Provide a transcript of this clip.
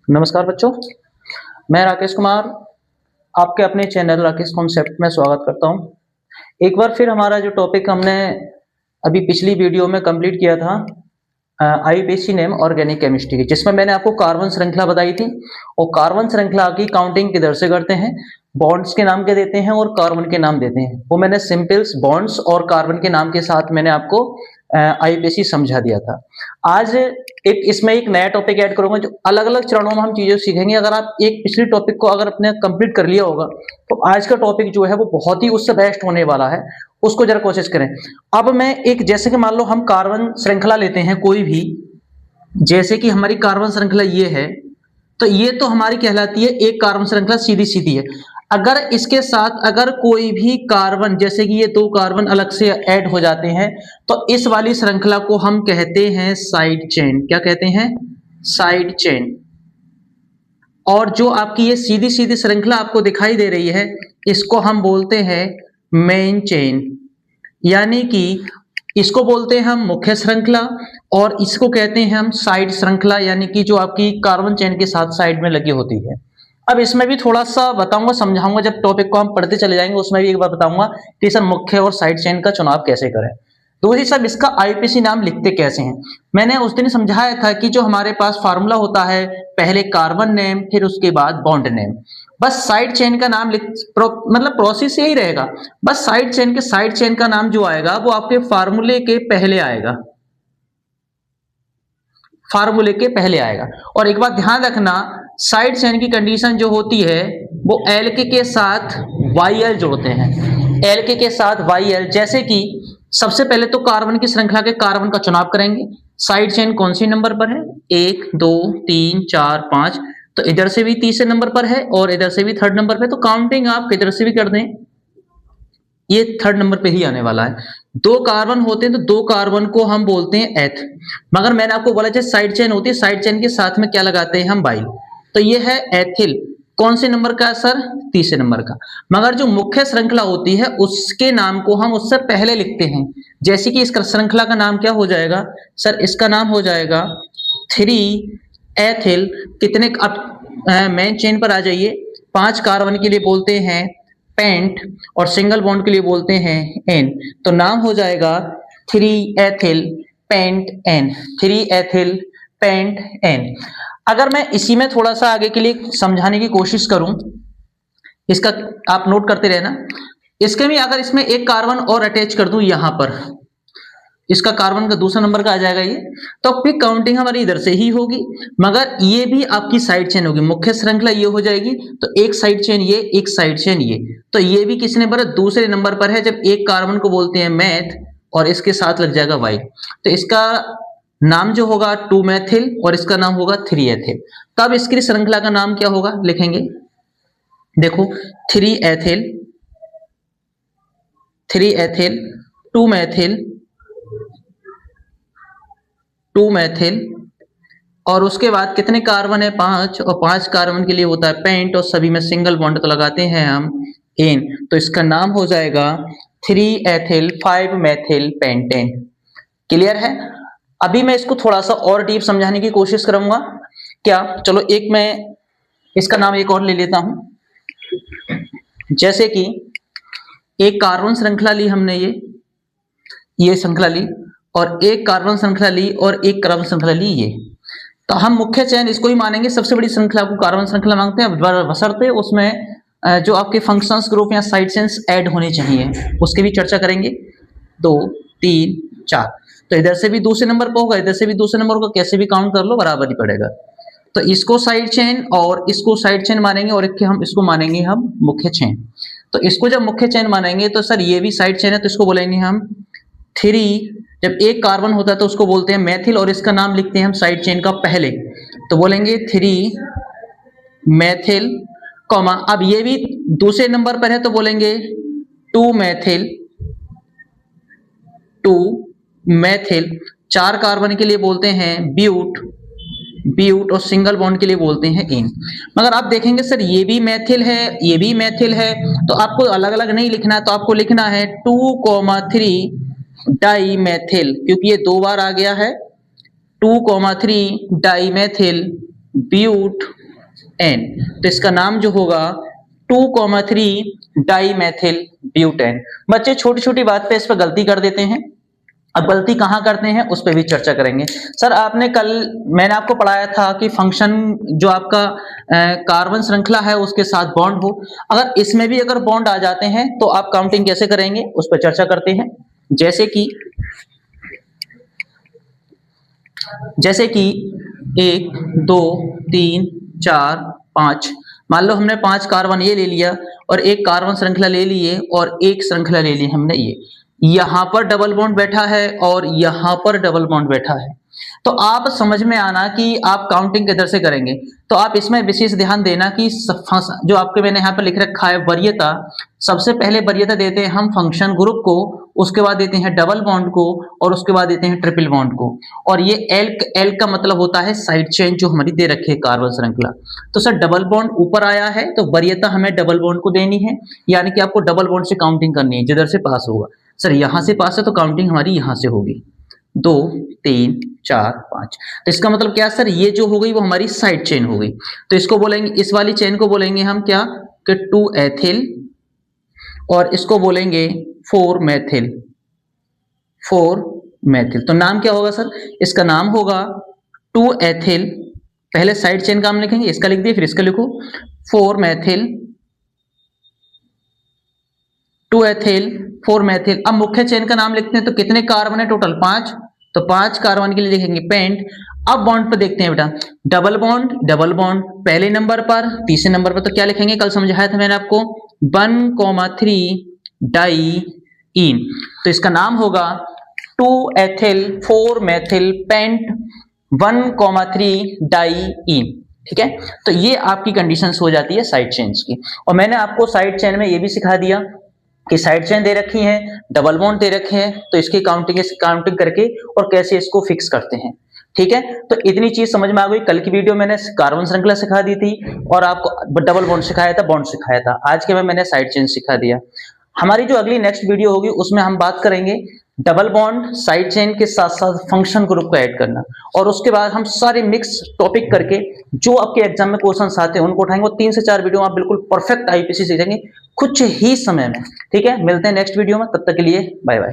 नमस्कार बच्चों, मैं राकेश कुमार आपके अपने चैनल राकेश कॉन्सेप्ट में स्वागत करता हूं। एक बार फिर हमारा जो टॉपिक हमने अभी पिछली वीडियो में कंप्लीट किया था आईयूपीएसी नेम ऑर्गेनिक केमिस्ट्री की, जिसमें मैंने आपको कार्बन श्रृंखला बताई थी और कार्बन श्रृंखला की काउंटिंग किधर से करते हैं, बॉन्ड्स के नाम के देते हैं और कार्बन के नाम देते हैं। वो मैंने सिंपल्स बॉन्ड्स और कार्बन के नाम के साथ मैंने आपको आईयूपीएसी समझा दिया था। आज इसमें एक नया टॉपिक ऐड करूंगा जो अलग अलग चरणों में हम चीजें सीखेंगे। अगर आप एक पिछले टॉपिक को अगर अपने कंप्लीट कर लिया होगा तो आज का टॉपिक जो है वो बहुत ही उससे बेस्ट होने वाला है, उसको जरा कोशिश करें। अब मैं एक, जैसे कि मान लो हम कार्बन श्रृंखला लेते हैं कोई भी, जैसे कि हमारी कार्बन श्रृंखला ये है, तो ये तो हमारी कहलाती है एक कार्बन श्रृंखला सीधी सीधी है। अगर इसके साथ अगर कोई भी कार्बन, जैसे कि ये दो कार्बन अलग से ऐड हो जाते हैं, तो इस वाली श्रृंखला को हम कहते हैं साइड चेन। क्या कहते हैं? Side chain. और जो आपकी ये सीधी सीधी श्रृंखला आपको दिखाई दे रही है, इसको हम बोलते हैं मेन चेन, यानी कि इसको बोलते हैं हम मुख्य श्रृंखला और इसको कहते हैं हम साइड श्रृंखला, यानी कि जो आपकी कार्बन चेन के साथ साइड में लगी होती है। अब इसमें भी थोड़ा सा बताऊंगा, समझाऊंगा, जब टॉपिक को हम पढ़ते चले जाएंगे उसमें भी एक बार बताऊंगा कि सर मुख्य और साइड चेन का चुनाव कैसे करें। दूसरी सब इसका आईयूपीएसी नाम लिखते कैसे हैं। मैंने उस दिन समझाया था कि जो हमारे पास फार्मूला होता है, पहले कार्बन नेम फिर उसके बाद बॉन्ड नेम, बस साइड चेन का नाम मतलब प्रोसेस यही रहेगा। बस साइड चेन के साइड चेन का नाम जो आएगा वो आपके फार्मूले के पहले आएगा, फार्मूले के पहले आएगा। और एक बात ध्यान रखना, साइड चेन की कंडीशन जो होती है वो एल्के के साथ वाई जोड़ते हैं, एल्के के साथ वाई। जैसे कि सबसे पहले तो कार्बन की श्रृंखला के कार्बन का चुनाव करेंगे, साइड चेन कौन सी नंबर पर है, 1 2 3 4 5, तो इधर से भी तीसरे नंबर पर है और इधर से भी थर्ड नंबर पे, तो काउंटिंग आप किधर से भी कर दें ये थर्ड नंबर पे ही आने वाला है। दो कार्बन होते हैं तो दो कार्बन को हम बोलते हैं एथ, मगर मैंने आपको बोला जैसे साइड चेन होती है, साइड चेन के साथ में क्या लगाते हैं हम, बाइल। तो ये है एथिल, कौन से नंबर का है सर, तीसरे नंबर का। मगर जो मुख्य श्रृंखला होती है उसके नाम को हम उससे पहले लिखते हैं, जैसे कि इस श्रृंखला का नाम क्या हो जाएगा सर, इसका नाम हो जाएगा 3 एथिल। कितने, अब मेन चेन पर आ जाइए, 5 कार्बन के लिए बोलते हैं पेंट और सिंगल बॉन्ड के लिए बोलते हैं एन, तो नाम हो जाएगा 3 ethyl pentane, 3 ethyl pentane. अगर मैं इसी में थोड़ा सा आगे के लिए समझाने की कोशिश करूं, इसका आप नोट करते रहना, इसके भी अगर इसमें एक कार्बन और अटैच कर दूं यहां पर, इसका कार्बन का दूसरा नंबर का आ जाएगा ये, तो फिर काउंटिंग हमारी इधर से ही होगी, मगर ये भी आपकी साइड चेन होगी। मुख्य श्रृंखला ये हो जाएगी तो एक साइड चेन ये, एक साइड चेन ये, तो ये भी किस नंबर, दूसरे नंबर पर है, जब एक कार्बन को बोलते हैं मैथ और इसके साथ लग जाएगा वाई, तो इसका नाम जो होगा 2 मैथिल और इसका नाम होगा 3 एथिल। तब इसकी श्रृंखला का नाम क्या होगा, लिखेंगे, देखो 3 एथिल 3 एथिल 2 मैथिल 2 मैथिल, और उसके बाद कितने कार्बन है, 5, और 5 कार्बन के लिए होता है पेंट और सभी में सिंगल बॉन्ड तो लगाते हैं हम एन, तो इसका नाम हो जाएगा 3 एथिल 5 मैथिल पेंटेन। क्लियर है? अभी मैं इसको थोड़ा सा और डीप समझाने की कोशिश करूंगा। क्या, चलो एक मैं इसका नाम एक और ले लेता हूं, जैसे कि एक कार्बन श्रृंखला ली हमने, ये श्रृंखला ली, और एक कार्बन श्रृंखला ली और एक कार्बन श्रृंखला ली ये, तो हम मुख्य चयन इसको ही मानेंगे। सबसे बड़ी श्रृंखला को कार्बन श्रृंखला मांगते हैं, बशर्ते उसमें जो आपके फंक्शंस ग्रुप या साइड चेन्स ऐड होने चाहिए, उसकी भी चर्चा करेंगे। 2 3 4, तो इधर से भी दूसरे नंबर पर होगा, इधर से भी दूसरे नंबर को, कैसे भी काउंट कर लो बराबर ही पड़ेगा। तो इसको साइड चेन और इसको साइड चेन मानेंगे और हम इसको मानेंगे हम मुख्य चेन। तो इसको जब मुख्य चेन मानेंगे तो सर ये भी साइड चेन है, तो इसको बोलेंगे हम 3, जब एक कार्बन होता है तो उसको बोलते हैं मैथिल और इसका नाम लिखते हैं हम साइड चेन का पहले, तो बोलेंगे 3 मैथिल, कॉमा, अब ये भी दूसरे नंबर पर है तो बोलेंगे 2 मैथिल 2 मैथिल। 4 कार्बन के लिए बोलते हैं ब्यूट और सिंगल बॉन्ड के लिए बोलते हैं इन। मगर आप देखेंगे सर ये भी मैथिल है, ये भी मैथिल है, तो आपको अलग अलग नहीं लिखना है, तो आपको लिखना है 2,3 डाई मैथिल, क्योंकि ये 2 बार आ गया है, 2,3 डाई मैथिल ब्यूट एन, तो इसका नाम जो होगा 2,3 डाइमेथिल ब्यूटेन। बच्चे छोटी छोटी बात पे इस पर गलती कर देते हैं। अब गलती कहाँ करते हैं उस पर भी चर्चा करेंगे। सर आपने कल, मैंने आपको पढ़ाया था कि फंक्शन जो आपका कार्बन श्रृंखला है उसके साथ बॉन्ड हो, अगर इसमें भी अगर बॉन्ड आ जाते हैं तो आप काउंटिंग कैसे करेंगे उस पर चर्चा करते हैं। जैसे कि 1 2 3 4 5, मान लो हमने 5 कार्बन ये ले लिया और एक कार्बन श्रृंखला ले लिए और एक श्रृंखला ले ली हमने ये, यहां पर डबल बॉन्ड बैठा है और यहां पर डबल बॉन्ड बैठा है। तो आप समझ में आना कि आप काउंटिंग किधर से करेंगे। तो आप इसमें विशेष ध्यान देना कि जो आपके मैंने यहाँ पर लिख रखा है वरीयता, सबसे पहले वरीयता देते हैं हम फंक्शन ग्रुप को, उसके बाद देते हैं डबल बॉन्ड को और उसके बाद देते हैं ट्रिपल बॉन्ड को। और ये एल का मतलब होता है साइड चेन जो हमारी दे रखी है कार्बन श्रृंखला। तो सर डबल बॉन्ड ऊपर आया है तो वरीयता हमें डबल बॉन्ड को देनी है, यानी कि आपको डबल बॉन्ड से काउंटिंग करनी है जिधर से पास होगा। सर यहां से पास है तो काउंटिंग हमारी यहां से होगी 2 3 4 5। तो इसका मतलब क्या सर, ये जो हो गई वो हमारी साइड चेन हो गई। तो इसको बोलेंगे, इस वाली चेन को बोलेंगे हम क्या कि 2 एथिल और इसको बोलेंगे 4 मेथिल। तो नाम क्या होगा सर, इसका नाम होगा 2 एथिल, पहले साइड चेन का हम लिखेंगे, इसका लिख दिए फिर इसका लिखो 4 मेथिल, 2 एथिल 4 मेथिल। अब मुख्य चेन का नाम लिखते हैं तो कितने कार्बन है टोटल 5, तो 5 कार्बन के लिए लिखेंगे पेंट। अब बॉन्ड पे देखते हैं बेटा, डबल बॉन्ड पहले नंबर पर, तीसरे नंबर पर तो क्या लिखेंगे, कल समझाया था मैंने आपको 1,3 डाइईन। तो इसका नाम होगा 2 एथिल 4 मेथिल पेंट 1,3 डाइईन। ठीक है, तो ये आपकी कंडीशंस हो जाती है साइड चेन्स की। और मैंने आपको साइड चेन में ये भी सिखा दिया कि साइड चेन दे रखी है, डबल बॉन्ड दे रखे हैं, तो इसकी काउंटिंग करके और कैसे इसको फिक्स करते हैं। ठीक है, तो इतनी चीज समझ में आ गई। कल की वीडियो मैंने कार्बन श्रृंखला सिखा दी थी और आपको डबल बॉन्ड सिखाया था, बॉन्ड सिखाया था। आज के में मैंने साइड चेन सिखा दिया। हमारी जो अगली नेक्स्ट वीडियो होगी उसमें हम बात करेंगे डबल बॉन्ड साइड चेन के साथ साथ फंक्शन ग्रुप को ऐड करना, और उसके बाद हम सारे मिक्स टॉपिक करके जो आपके एग्जाम में क्वेश्चंस आते हैं उनको उठाएंगे। 3 से 4 वीडियो आप बिल्कुल परफेक्ट आईपीसी सीखेंगे कुछ ही समय में। ठीक है, मिलते हैं नेक्स्ट वीडियो में, तब तक के लिए बाय बाय।